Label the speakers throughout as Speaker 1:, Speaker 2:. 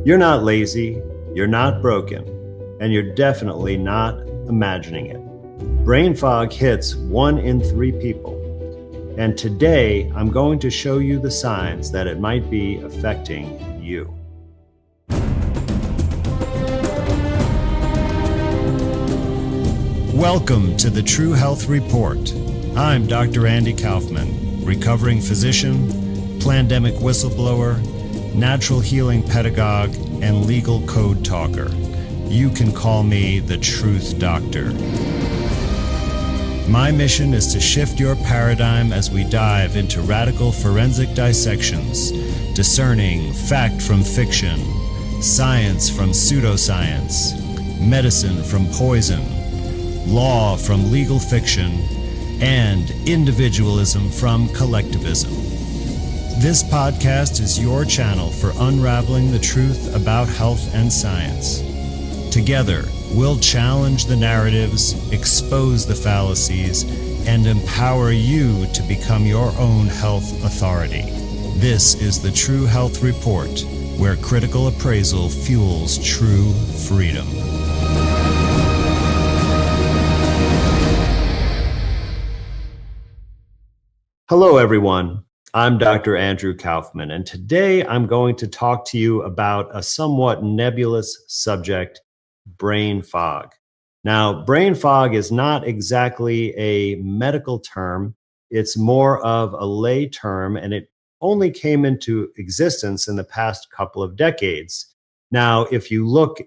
Speaker 1: You're not lazy, you're not broken, and you're definitely not imagining it. Brain fog hits 1 in 3 people. And today, I'm going to show you the signs that it might be affecting you. Welcome to the True Health Report. I'm Dr. Andy Kaufman, recovering physician, plandemic whistleblower, natural healing pedagogue, and legal code talker. You can call me the Truth Doctor. My mission is to shift your paradigm as we dive into radical forensic dissections, discerning fact from fiction, science from pseudoscience, medicine from poison, law from legal fiction, and individualism from collectivism. This podcast is your channel for unraveling the truth about health and science. Together, we'll challenge the narratives, expose the fallacies, and empower you to become your own health authority. This is the True Health Report, where critical appraisal fuels true freedom. Hello, everyone. I'm Dr. Andrew Kaufman, and today I'm going to talk to you about a somewhat nebulous subject, brain fog. Now, brain fog is not exactly a medical term. It's more of a lay term, and it only came into existence in the past couple of decades. Now, if you look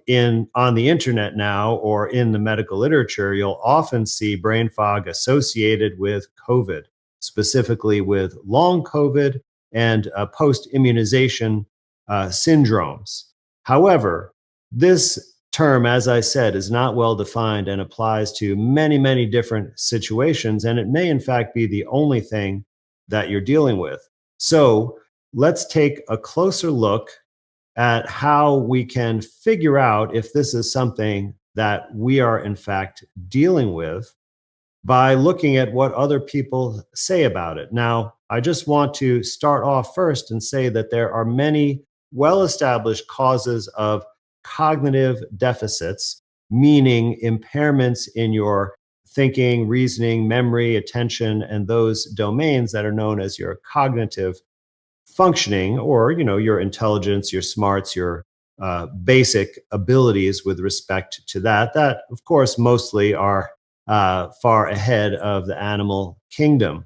Speaker 1: on the internet now or in the medical literature, you'll often see brain fog associated with COVID, specifically with long COVID and post-immunization syndromes. However, this term, as I said, is not well defined and applies to many, many different situations, and it may in fact be the only thing that you're dealing with. So let's take a closer look at how we can figure out if this is something that we are in fact dealing with by looking at what other people say about it. Now, I just want to start off first and say that there are many well-established causes of cognitive deficits, meaning impairments in your thinking, reasoning, memory, attention, and those domains that are known as your cognitive functioning, or your intelligence, your smarts, your basic abilities with respect to that. That, of course, mostly are far ahead of the animal kingdom.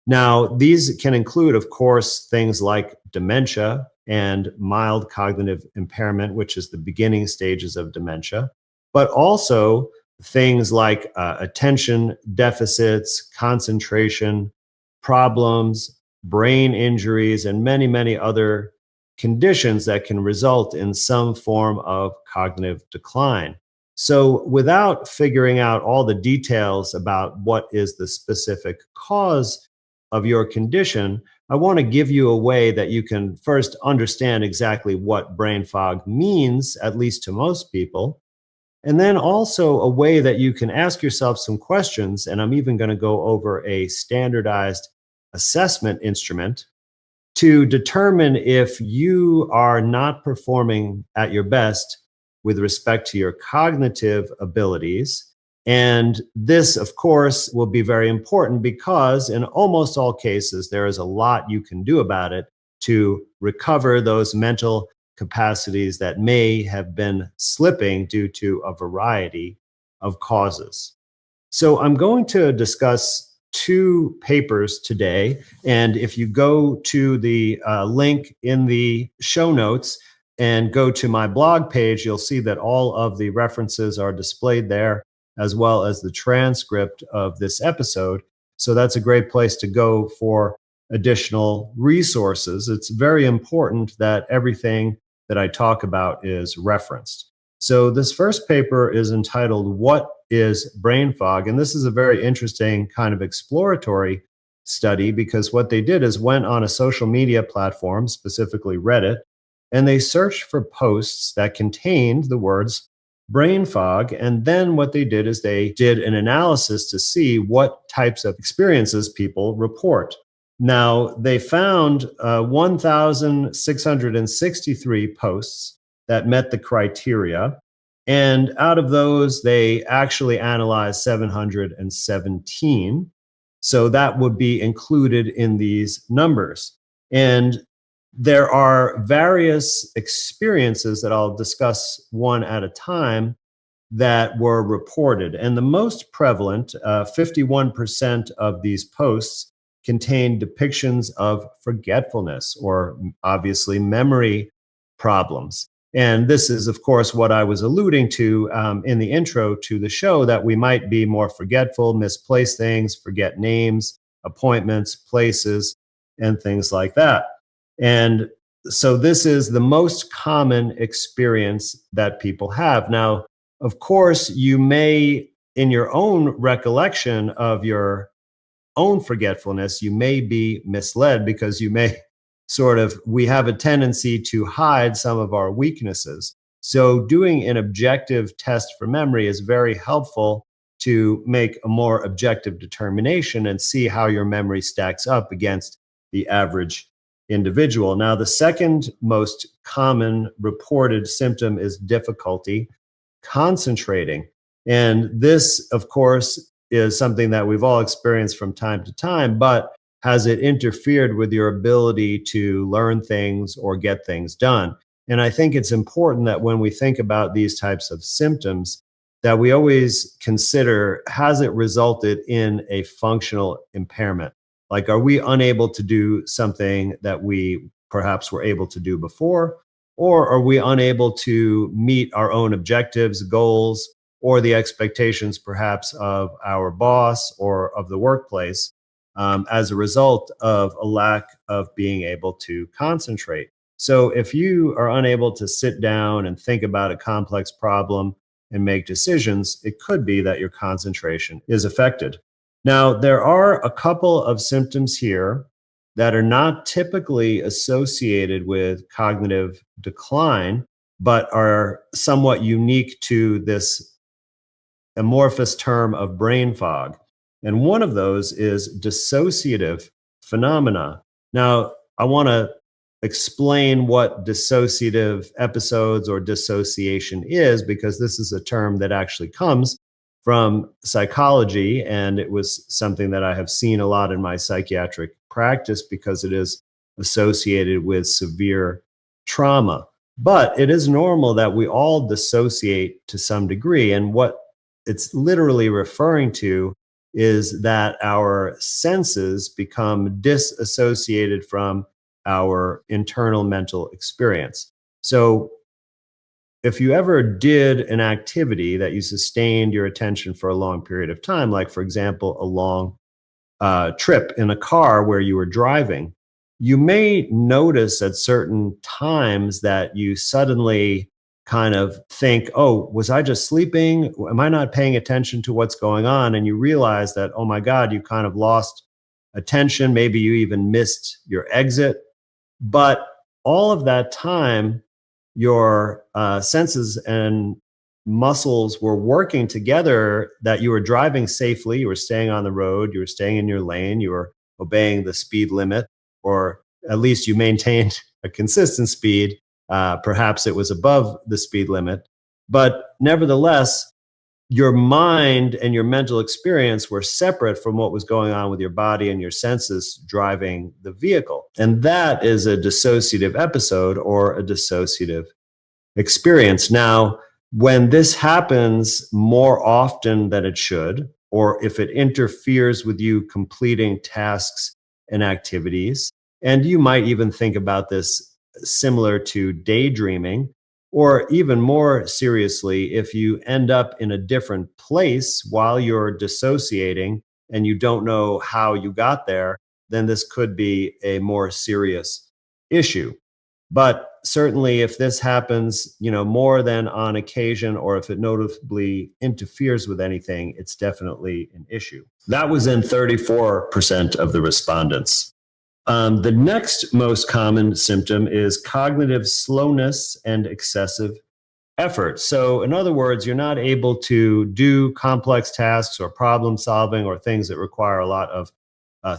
Speaker 1: Now, these can include, of course, things like dementia and mild cognitive impairment, which is the beginning stages of dementia, but also things like attention deficits, concentration problems, brain injuries, and many, many other conditions that can result in some form of cognitive decline. So without figuring out all the details about what is the specific cause of your condition, I want to give you a way that you can first understand exactly what brain fog means, at least to most people, and then also a way that you can ask yourself some questions, and I'm even going to go over a standardized assessment instrument to determine if you are not performing at your best with respect to your cognitive abilities. And this, of course, will be very important because in almost all cases, there is a lot you can do about it to recover those mental capacities that may have been slipping due to a variety of causes. So I'm going to discuss 2 papers today. And if you go to the link in the show notes, and go to my blog page, you'll see that all of the references are displayed there, as well as the transcript of this episode. So that's a great place to go for additional resources. It's very important that everything that I talk about is referenced. So this first paper is entitled, "What is Brain Fog?" And this is a very interesting kind of exploratory study because what they did is went on a social media platform, specifically Reddit, and they searched for posts that contained the words brain fog. And then what they did is they did an analysis to see what types of experiences people report. Now, they found 1,663 posts that met the criteria. And out of those, they actually analyzed 717. So that would be included in these numbers. And there are various experiences that I'll discuss one at a time that were reported. And the most prevalent, 51% of these posts contained depictions of forgetfulness or obviously memory problems. And this is, of course, what I was alluding to in the intro to the show, that we might be more forgetful, misplace things, forget names, appointments, places, and things like that. And so this is the most common experience that people have. Now, of course, you may, in your own recollection of your own forgetfulness, you may be misled because you may we have a tendency to hide some of our weaknesses. So, doing an objective test for memory is very helpful to make a more objective determination and see how your memory stacks up against the average individual. Now, the second most common reported symptom is difficulty concentrating. And this, of course, is something that we've all experienced from time to time, but has it interfered with your ability to learn things or get things done? And I think it's important that when we think about these types of symptoms, that we always consider, has it resulted in a functional impairment? Like, are we unable to do something that we perhaps were able to do before? Or are we unable to meet our own objectives, goals, or the expectations perhaps of our boss or of the workplace as a result of a lack of being able to concentrate? So if you are unable to sit down and think about a complex problem and make decisions, it could be that your concentration is affected. Now, there are a couple of symptoms here that are not typically associated with cognitive decline, but are somewhat unique to this amorphous term of brain fog. And one of those is dissociative phenomena. Now, I want to explain what dissociative episodes or dissociation is, because this is a term that actually comes from psychology. And it was something that I have seen a lot in my psychiatric practice because it is associated with severe trauma. But it is normal that we all dissociate to some degree. And what it's literally referring to is that our senses become disassociated from our internal mental experience. So if you ever did an activity that you sustained your attention for a long period of time, like, for example, a long trip in a car where you were driving, you may notice at certain times that you suddenly kind of think, oh, was I just sleeping? Am I not paying attention to what's going on? And you realize that, oh my God, you kind of lost attention. Maybe you even missed your exit. But all of that time, your senses and muscles were working together, that you were driving safely, you were staying on the road, you were staying in your lane, you were obeying the speed limit, or at least you maintained a consistent speed. Perhaps it was above the speed limit. But nevertheless, your mind and your mental experience were separate from what was going on with your body and your senses driving the vehicle. And that is a dissociative episode or a dissociative experience. Now, when this happens more often than it should, or if it interferes with you completing tasks and activities, and you might even think about this similar to daydreaming, or even more seriously, if you end up in a different place while you're dissociating and you don't know how you got there, then this could be a more serious issue. But certainly if this happens, more than on occasion, or if it notably interferes with anything, it's definitely an issue. That was in 34% of the respondents. The next most common symptom is cognitive slowness and excessive effort. So in other words, you're not able to do complex tasks or problem solving or things that require a lot of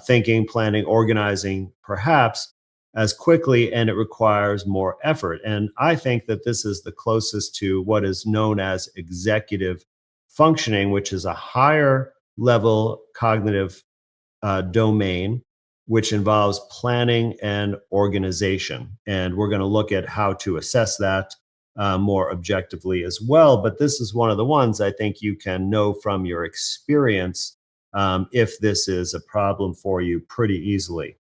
Speaker 1: thinking, planning, organizing, perhaps, as quickly and it requires more effort. And I think that this is the closest to what is known as executive functioning, which is a higher level cognitive domain, which involves planning and organization. And we're going to look at how to assess that more objectively as well. But this is one of the ones I think you can know from your experience if this is a problem for you pretty easily.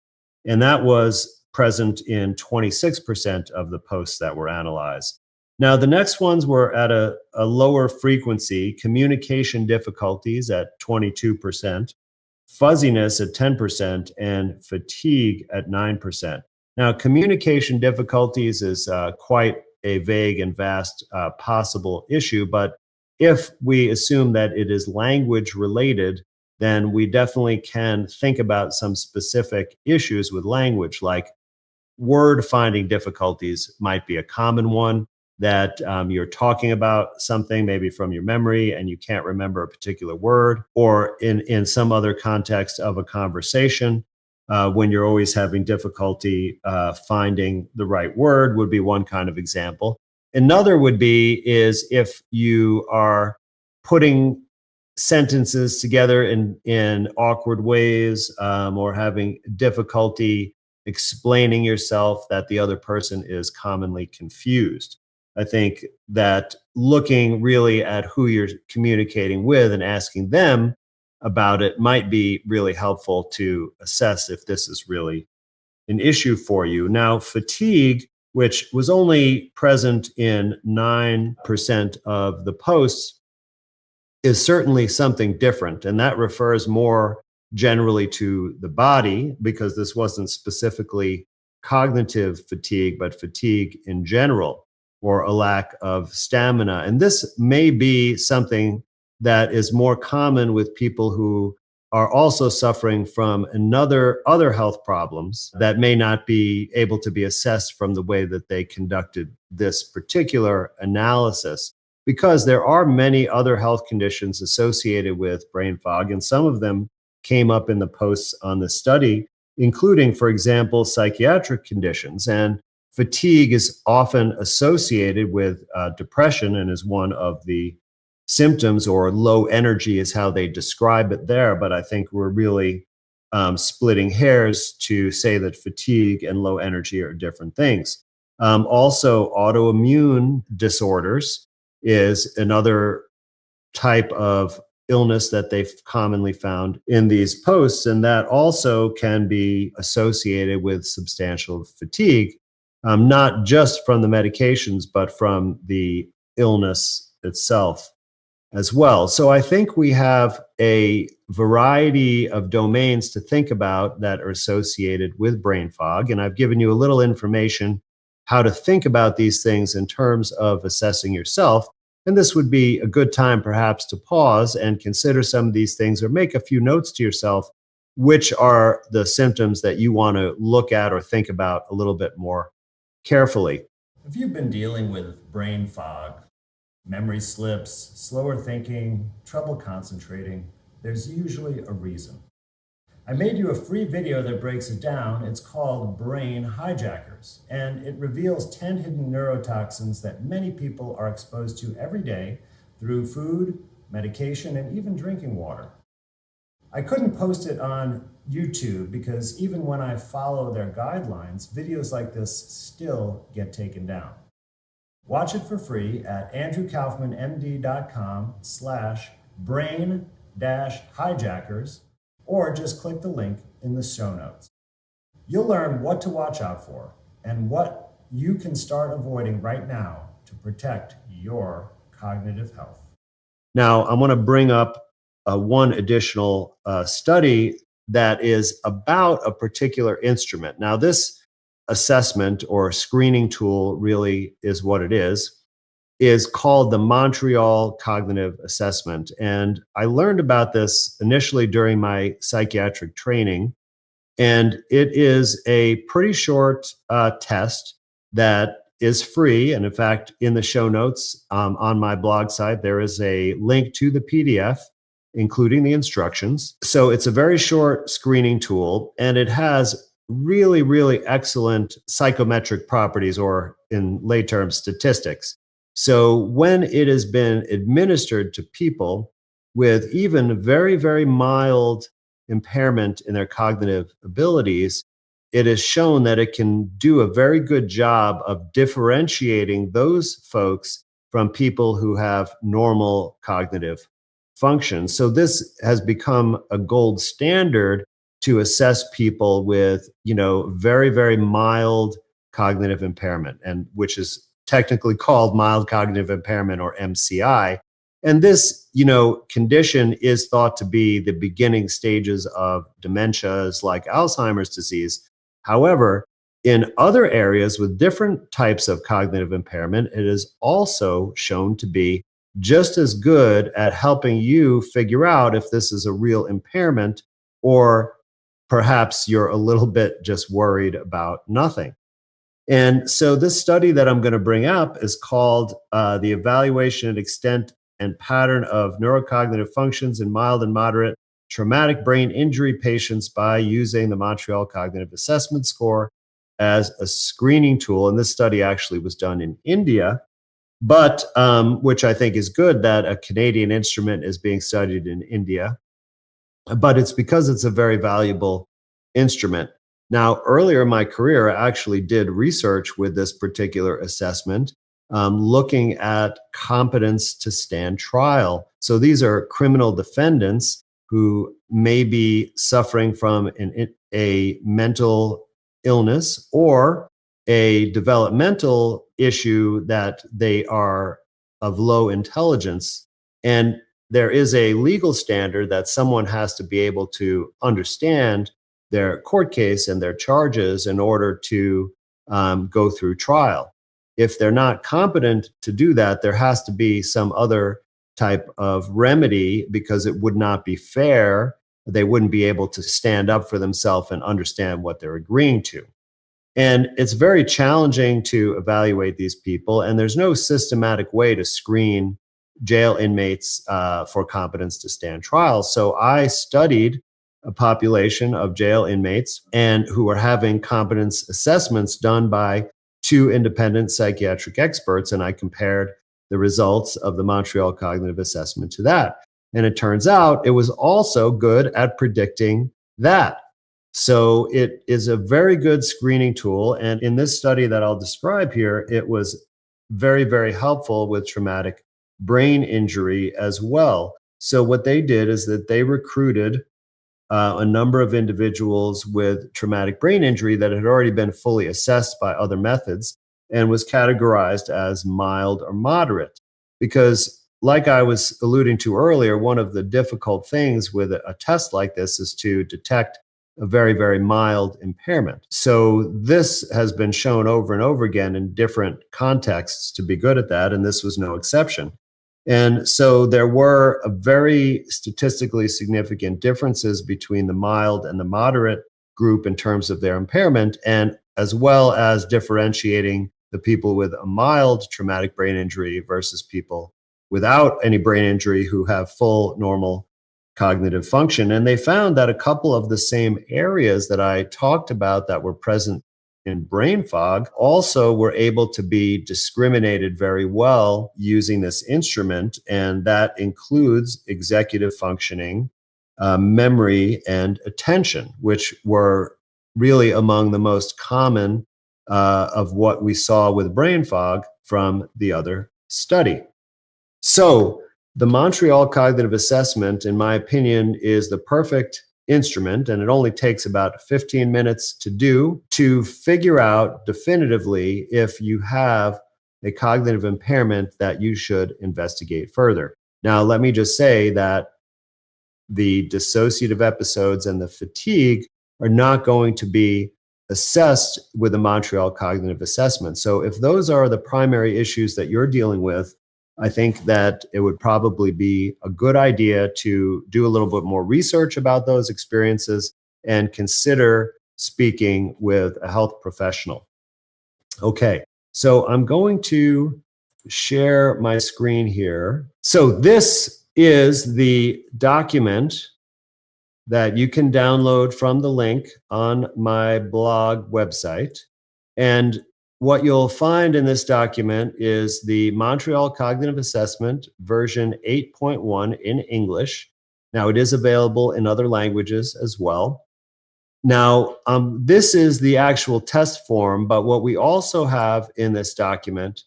Speaker 1: And that was present in 26% of the posts that were analyzed. Now, the next ones were at a lower frequency: communication difficulties at 22%, fuzziness at 10%, and fatigue at 9%. Now, communication difficulties is quite a vague and vast possible issue, but if we assume that it is language related, then we definitely can think about some specific issues with language, like word finding difficulties might be a common one, that you're talking about something maybe from your memory and you can't remember a particular word, or in some other context of a conversation, when you're always having difficulty finding the right word would be one kind of example. Another would be is if you are putting sentences together in awkward ways, or having difficulty explaining yourself, that the other person is commonly confused. I think that looking really at who you're communicating with and asking them about it might be really helpful to assess if this is really an issue for you. Now, fatigue, which was only present in 9% of the posts, is certainly something different. And that refers more generally to the body, because this wasn't specifically cognitive fatigue, but fatigue in general, or a lack of stamina. And this may be something that is more common with people who are also suffering from other health problems that may not be able to be assessed from the way that they conducted this particular analysis, because there are many other health conditions associated with brain fog, and some of them came up in the posts on the study, including, for example, psychiatric conditions. And fatigue is often associated with depression and is one of the symptoms, or low energy is how they describe it there. But I think we're really splitting hairs to say that fatigue and low energy are different things. Also, autoimmune disorders is another type of illness that they've commonly found in these posts, and that also can be associated with substantial fatigue, not just from the medications, but from the illness itself as well. So I think we have a variety of domains to think about that are associated with brain fog, and I've given you a little information how to think about these things in terms of assessing yourself. And this would be a good time perhaps to pause and consider some of these things, or make a few notes to yourself, which are the symptoms that you want to look at or think about a little bit more carefully. If you've been dealing with brain fog, memory slips, slower thinking, trouble concentrating, there's usually a reason. I made you a free video that breaks it down. It's called Brain Hijackers, and it reveals 10 hidden neurotoxins that many people are exposed to every day through food, medication, and even drinking water. I couldn't post it on YouTube because even when I follow their guidelines, videos like this still get taken down. Watch it for free at andrewkaufman.md.com/brain-hijackers, or just click the link in the show notes. You'll learn what to watch out for and what you can start avoiding right now to protect your cognitive health. Now, I want to bring up one additional study that is about a particular instrument. Now, this assessment or screening tool really is what it is called the Montreal Cognitive Assessment. And I learned about this initially during my psychiatric training. And it is a pretty short test that is free. And in fact, in the show notes on my blog site, there is a link to the PDF, including the instructions. So it's a very short screening tool, and it has really, really excellent psychometric properties, or in lay terms, statistics. So when it has been administered to people with even very, very mild impairment in their cognitive abilities, it is shown that it can do a very good job of differentiating those folks from people who have normal cognitive function. So this has become a gold standard to assess people with, very, very mild cognitive impairment, and which is technically called mild cognitive impairment, or MCI. And this, condition is thought to be the beginning stages of dementias like Alzheimer's disease. However, in other areas with different types of cognitive impairment, it is also shown to be just as good at helping you figure out if this is a real impairment, or perhaps you're a little bit just worried about nothing. And so, this study that I'm going to bring up is called The Evaluation and Extent and Pattern of Neurocognitive Functions in Mild and Moderate Traumatic Brain Injury Patients by Using the Montreal Cognitive Assessment Score as a Screening Tool. And this study actually was done in India, but which I think is good that a Canadian instrument is being studied in India, but it's because it's a very valuable instrument. Now, earlier in my career, I actually did research with this particular assessment, looking at competence to stand trial. So these are criminal defendants who may be suffering from a mental illness or a developmental issue that they are of low intelligence. And there is a legal standard that someone has to be able to understand their court case and their charges in order to go through trial. If they're not competent to do that, there has to be some other type of remedy, because it would not be fair. They wouldn't be able to stand up for themselves and understand what they're agreeing to. And it's very challenging to evaluate these people, and there's no systematic way to screen jail inmates for competence to stand trial. So I studied a population of jail inmates and who were having competence assessments done by two independent psychiatric experts, and I compared the results of the Montreal Cognitive Assessment to that. And it turns out it was also good at predicting that. So it is a very good screening tool. And in this study that I'll describe here, it was very, very helpful with traumatic brain injury as well. So what they did is that they recruited a number of individuals with traumatic brain injury that had already been fully assessed by other methods and was categorized as mild or moderate. Because, like I was alluding to earlier, one of the difficult things with a test like this is to detect a very, very mild impairment. So this has been shown over and over again in different contexts to be good at that, and this was no exception. And so there were a very statistically significant differences between the mild and the moderate group in terms of their impairment, and as well as differentiating the people with a mild traumatic brain injury versus people without any brain injury who have full normal cognitive function. And they found that a couple of the same areas that I talked about that were present in brain fog also were able to be discriminated very well using this instrument. And that includes executive functioning, memory, and attention, which were really among the most common of what we saw with brain fog from the other study. So the Montreal Cognitive Assessment, in my opinion, is the perfect instrument, and it only takes about 15 minutes to do, to figure out definitively if you have a cognitive impairment that you should investigate further. Now, let me just say that the dissociative episodes and the fatigue are not going to be assessed with the Montreal Cognitive Assessment. So if those are the primary issues that you're dealing with, I think that it would probably be a good idea to do a little bit more research about those experiences and consider speaking with a health professional. Okay, so I'm going to share my screen here. So this is the document that you can download from the link on my blog website. And what you'll find in this document is the Montreal Cognitive Assessment version 8.1 in English. Now, it is available in other languages as well. Now, this is the actual test form, but what we also have in this document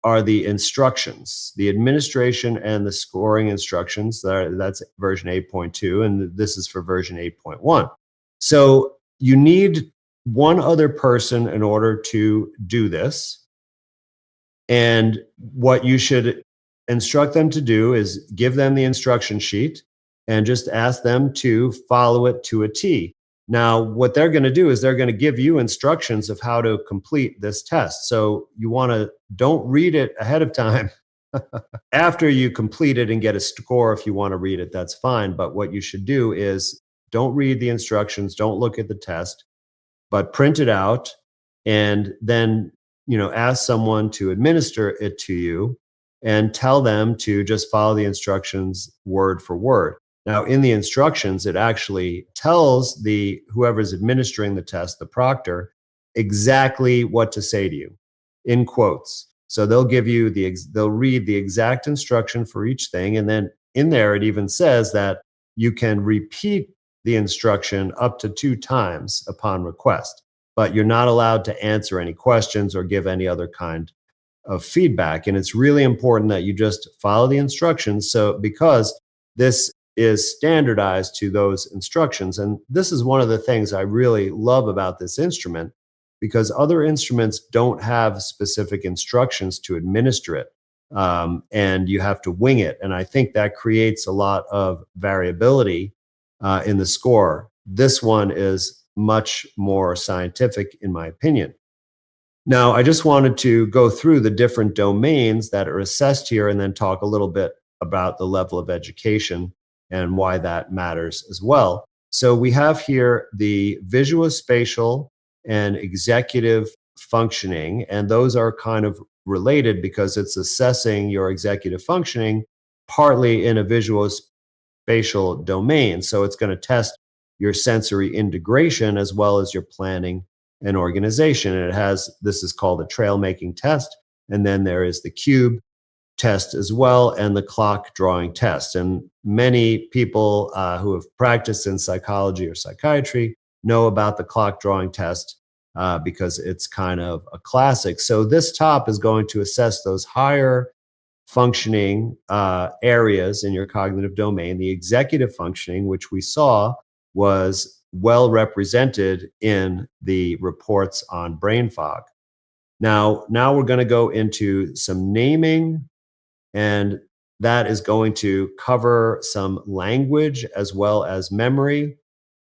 Speaker 1: are the instructions, the administration and the scoring instructions. That's version 8.2, and this is for version 8.1. So you need one other person in order to do this. And what you should instruct them to do is give them the instruction sheet and just ask them to follow it to a T. Now, what they're going to do is they're going to give you instructions of how to complete this test. So you want to don't read it ahead of time. After you complete it and get a score, if you want to read it, that's fine. But what you should do is don't read the instructions, don't look at the test, but print it out and then ask someone to administer it to you and tell them to just follow the instructions word for word. Now, in the instructions, it actually tells the whoever's administering the test, the proctor, exactly what to say to you in quotes. So they'll give you they'll read the exact instruction for each thing, and then in there it even says that you can repeat the instruction up to 2 times upon request, but you're not allowed to answer any questions or give any other kind of feedback. And it's really important that you just follow the instructions. So, because this is standardized to those instructions. And this is one of the things I really love about this instrument, because other instruments don't have specific instructions to administer it. And you have to wing it. And I think that creates a lot of variability in the score. This one is much more scientific, in my opinion. Now, I just wanted to go through the different domains that are assessed here and then talk a little bit about the level of education and why that matters as well. So we have here the visuospatial and executive functioning, and those are kind of related because it's assessing your executive functioning partly in a visuospatial domain. So it's going to test your sensory integration as well as your planning and organization. And this is called the trail making test. And then there is the cube test as well, and the clock drawing test. And many people who have practiced in psychology or psychiatry know about the clock drawing test because it's kind of a classic. So this top is going to assess those higher functioning areas in your cognitive domain. The executive functioning, which we saw was well represented in the reports on brain fog. Now we're going to go into some naming, and that is going to cover some language as well as memory.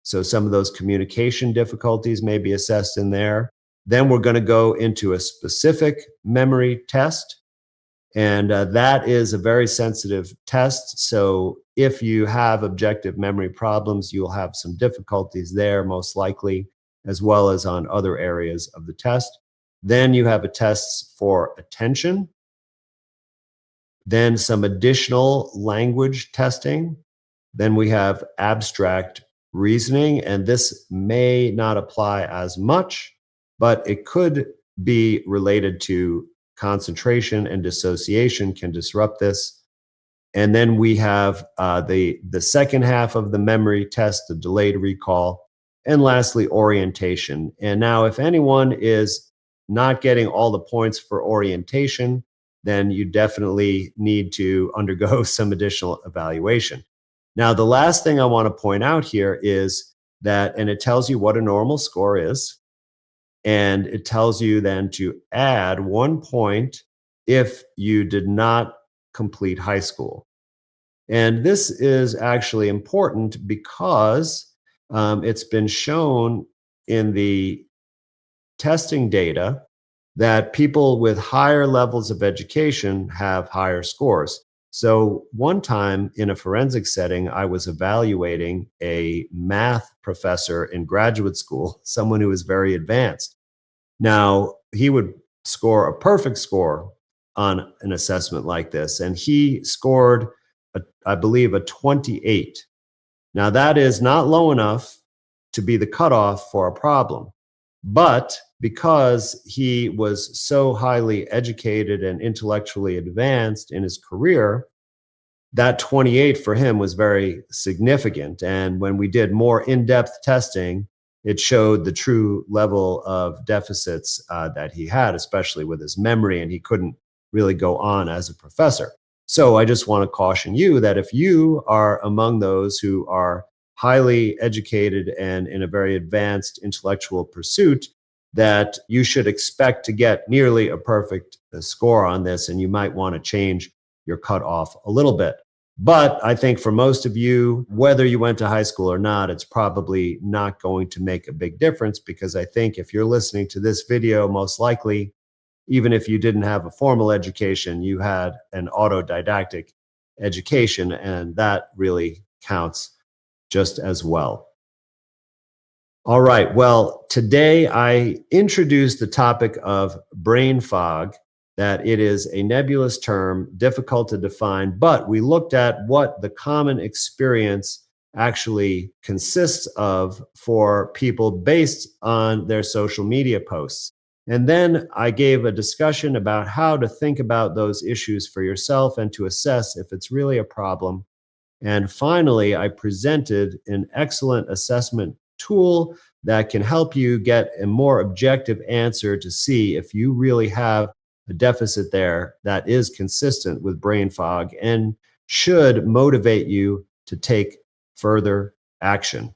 Speaker 1: So some of those communication difficulties may be assessed in there. Then we're going to go into a specific memory test. And that is a very sensitive test. So if you have objective memory problems, you'll have some difficulties there, most likely, as well as on other areas of the test. Then you have a test for attention. Then some additional language testing. Then we have abstract reasoning, and this may not apply as much, but it could be related to concentration, and dissociation can disrupt this. And then we have the second half of the memory test, the delayed recall, and lastly, orientation. And now if anyone is not getting all the points for orientation, then you definitely need to undergo some additional evaluation. Now, the last thing I want to point out here is that, and it tells you what a normal score is, and it tells you then to add 1 point if you did not complete high school. And this is actually important because it's been shown in the testing data that people with higher levels of education have higher scores. So one time in a forensic setting, I was evaluating a math professor in graduate school, someone who was very advanced. Now, he would score a perfect score on an assessment like this, and he scored, I believe, a 28. Now, that is not low enough to be the cutoff for a problem. But because he was so highly educated and intellectually advanced in his career, that 28 for him was very significant. And when we did more in depth testing, it showed the true level of deficits that he had, especially with his memory, and he couldn't really go on as a professor. So I just want to caution you that if you are among those who are highly educated and in a very advanced intellectual pursuit, that you should expect to get nearly a perfect score on this, and you might want to change your cutoff a little bit. But I think for most of you, whether you went to high school or not, it's probably not going to make a big difference, because I think if you're listening to this video, most likely, even if you didn't have a formal education, you had an autodidactic education, and that really counts just as well. All right. Well, today I introduced the topic of brain fog, that it is a nebulous term, difficult to define, but we looked at what the common experience actually consists of for people based on their social media posts. And then I gave a discussion about how to think about those issues for yourself and to assess if it's really a problem. And finally, I presented an excellent assessment tool that can help you get a more objective answer to see if you really have a deficit there that is consistent with brain fog and should motivate you to take further action.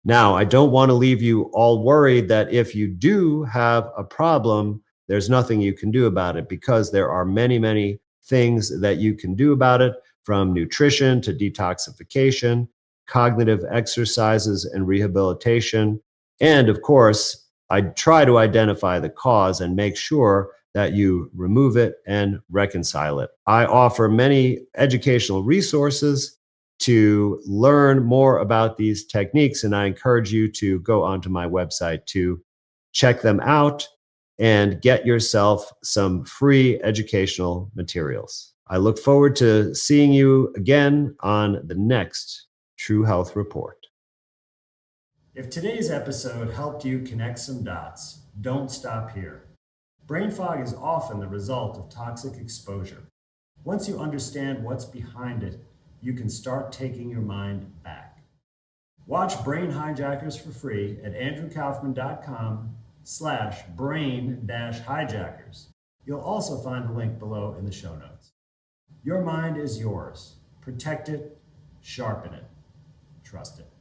Speaker 1: Now, I don't want to leave you all worried that if you do have a problem, there's nothing you can do about it, because there are many, many things that you can do about it, from nutrition to detoxification, cognitive exercises and rehabilitation. And of course, I try to identify the cause and make sure that you remove it and reconcile it. I offer many educational resources to learn more about these techniques, and I encourage you to go onto my website to check them out and get yourself some free educational materials. I look forward to seeing you again on the next True Health Report. If today's episode helped you connect some dots, don't stop here. Brain fog is often the result of toxic exposure. Once you understand what's behind it, you can start taking your mind back. Watch Brain Hijackers for free at andrewkaufman.com/brain-hijackers. You'll also find a link below in the show notes. Your mind is yours. Protect it, sharpen it, trust it.